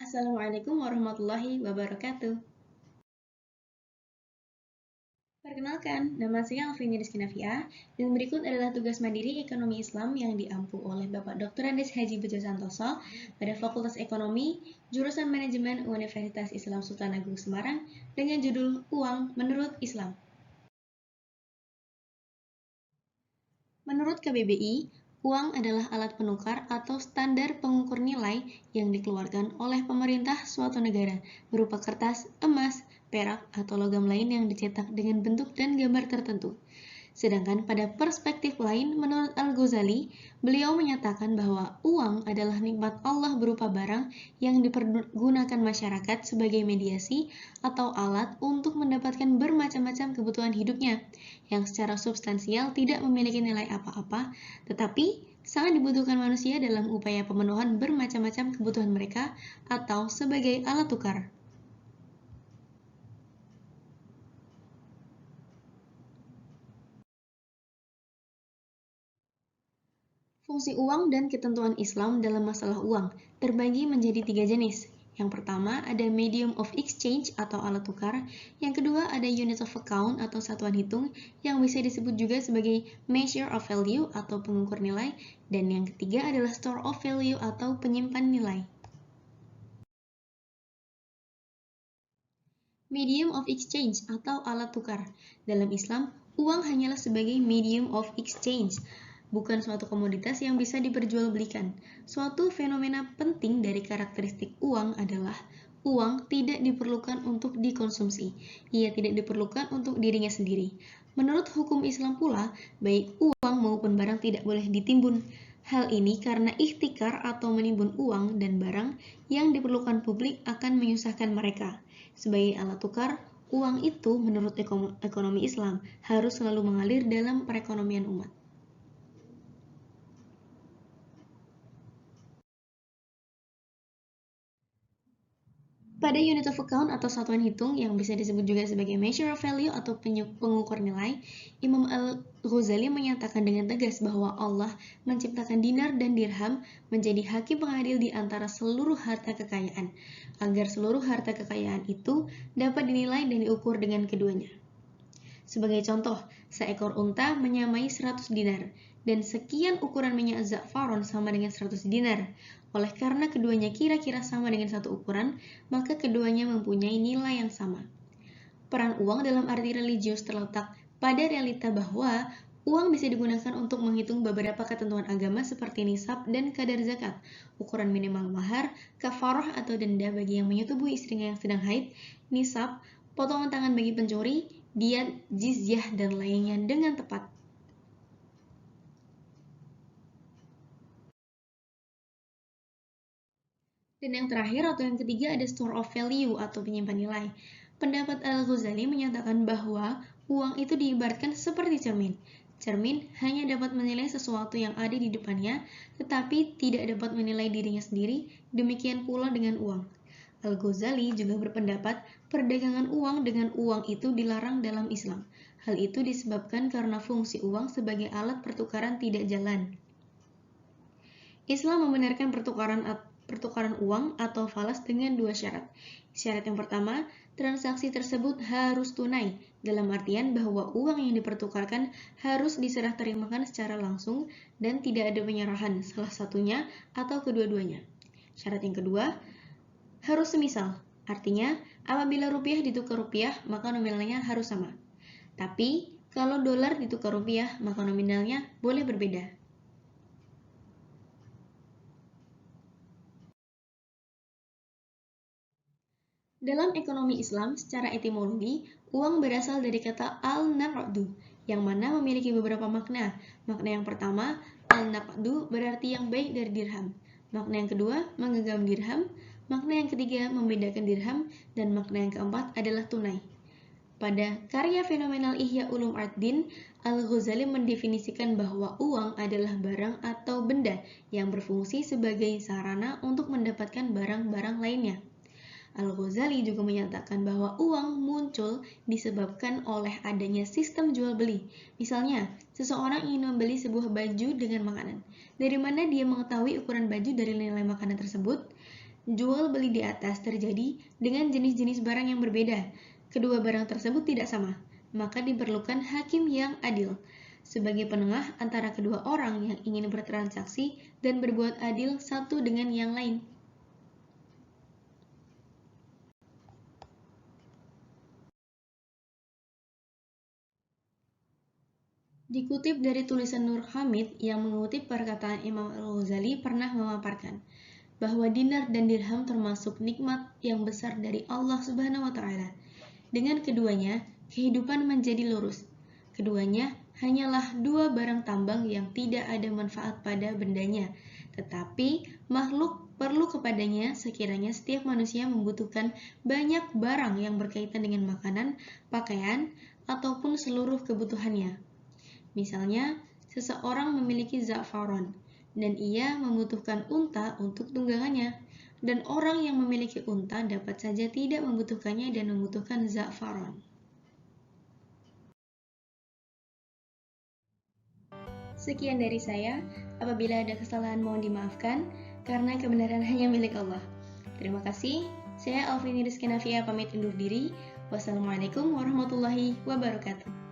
Assalamualaikum warahmatullahi wabarakatuh. Perkenalkan, nama saya Alvini Rizky Nafiah, dan berikut adalah tugas mandiri Ekonomi Islam yang diampu oleh Bapak Dr. Andes Haji Bejo Santoso pada Fakultas Ekonomi, Jurusan Manajemen Universitas Islam Sultan Agung Semarang dengan judul Uang Menurut Islam. Menurut KBBI, uang adalah alat penukar atau standar pengukur nilai yang dikeluarkan oleh pemerintah suatu negara berupa kertas, emas, perak, atau logam lain yang dicetak dengan bentuk dan gambar tertentu. Sedangkan pada perspektif lain, menurut Al-Ghazali, beliau menyatakan bahwa uang adalah nikmat Allah berupa barang yang dipergunakan masyarakat sebagai mediasi atau alat untuk mendapatkan bermacam-macam kebutuhan hidupnya, yang secara substansial tidak memiliki nilai apa-apa, tetapi sangat dibutuhkan manusia dalam upaya pemenuhan bermacam-macam kebutuhan mereka atau sebagai alat tukar. Fungsi uang dan ketentuan Islam dalam masalah uang terbagi menjadi 3 jenis. Yang pertama ada medium of exchange atau alat tukar, yang kedua ada unit of account atau satuan hitung yang bisa disebut juga sebagai measure of value atau pengukur nilai, dan yang ketiga adalah store of value atau penyimpan nilai. Medium of exchange atau alat tukar. Dalam Islam, uang hanyalah sebagai medium of exchange, bukan suatu komoditas yang bisa diperjualbelikan. Suatu fenomena penting dari karakteristik uang adalah uang tidak diperlukan untuk dikonsumsi. Ia tidak diperlukan untuk dirinya sendiri. Menurut hukum Islam pula, baik uang maupun barang tidak boleh ditimbun. Hal ini karena ihtikar atau menimbun uang dan barang yang diperlukan publik akan menyusahkan mereka. Sebagai alat tukar, uang itu menurut ekonomi Islam harus selalu mengalir dalam perekonomian umat. Pada unit of account atau satuan hitung yang bisa disebut juga sebagai measure of value atau pengukur nilai, Imam Al-Ghazali menyatakan dengan tegas bahwa Allah menciptakan dinar dan dirham menjadi hakim pengadil di antara seluruh harta kekayaan, agar seluruh harta kekayaan itu dapat dinilai dan diukur dengan keduanya. Sebagai contoh, seekor unta menyamai 100 dinar, dan sekian ukuran minyak za'faron sama dengan 100 dinar. Oleh karena keduanya kira-kira sama dengan satu ukuran, maka keduanya mempunyai nilai yang sama. Peran uang dalam arti religius terletak pada realita bahwa uang bisa digunakan untuk menghitung beberapa ketentuan agama seperti nisab dan kadar zakat, ukuran minimal mahar, kafarah atau denda bagi yang menyetubuhi istrinya yang sedang haid, nisab, potongan tangan bagi pencuri, diat, jizyah, dan lainnya dengan tepat. Dan yang terakhir atau yang ketiga ada store of value atau penyimpan nilai. Pendapat Al-Ghazali menyatakan bahwa uang itu diibaratkan seperti cermin. Cermin hanya dapat menilai sesuatu yang ada di depannya, tetapi tidak dapat menilai dirinya sendiri, demikian pula dengan uang. Al-Ghazali juga berpendapat perdagangan uang dengan uang itu dilarang dalam Islam. Hal itu disebabkan karena fungsi uang sebagai alat pertukaran tidak jalan. Islam membenarkan pertukaran uang atau falas dengan dua syarat. Syarat yang pertama, transaksi tersebut harus tunai, dalam artian bahwa uang yang dipertukarkan harus diserah terimakan secara langsung dan tidak ada penyerahan salah satunya atau kedua-duanya. Syarat yang kedua, harus semisal, artinya apabila rupiah ditukar rupiah, maka nominalnya harus sama. Tapi, kalau dolar ditukar rupiah, maka nominalnya boleh berbeda. Dalam ekonomi Islam, secara etimologi, uang berasal dari kata al-naqdu, yang mana memiliki beberapa makna. Makna yang pertama, al-naqdu berarti yang baik dari dirham. Makna yang kedua, menggenggam dirham. Makna yang ketiga, membedakan dirham. Dan makna yang keempat adalah tunai. Pada karya fenomenal Ihya Ulum Ad-Din, Al-Ghazali mendefinisikan bahwa uang adalah barang atau benda yang berfungsi sebagai sarana untuk mendapatkan barang-barang lainnya. Al-Ghazali juga menyatakan bahwa uang muncul disebabkan oleh adanya sistem jual beli. Misalnya, seseorang ingin membeli sebuah baju dengan makanan. Dari mana dia mengetahui ukuran baju dari nilai makanan tersebut? Jual beli di atas terjadi dengan jenis-jenis barang yang berbeda. Kedua barang tersebut tidak sama, maka diperlukan hakim yang adil sebagai penengah antara kedua orang yang ingin bertransaksi dan berbuat adil satu dengan yang lain. Dikutip dari tulisan Nur Hamid yang mengutip perkataan Imam Al-Ghazali pernah memaparkan bahwa dinar dan dirham termasuk nikmat yang besar dari Allah Subhanahu wa taala. Dengan keduanya, kehidupan menjadi lurus. Keduanya hanyalah dua barang tambang yang tidak ada manfaat pada bendanya, tetapi makhluk perlu kepadanya sekiranya setiap manusia membutuhkan banyak barang yang berkaitan dengan makanan, pakaian, ataupun seluruh kebutuhannya. Misalnya, seseorang memiliki za'faron dan ia membutuhkan unta untuk tunggangannya, dan orang yang memiliki unta dapat saja tidak membutuhkannya dan membutuhkan za'faron. Sekian dari saya. Apabila ada kesalahan mohon dimaafkan, karena kebenaran hanya milik Allah. Terima kasih. Saya Alvini Rizky Nafia pamit undur diri. Wassalamualaikum warahmatullahi wabarakatuh.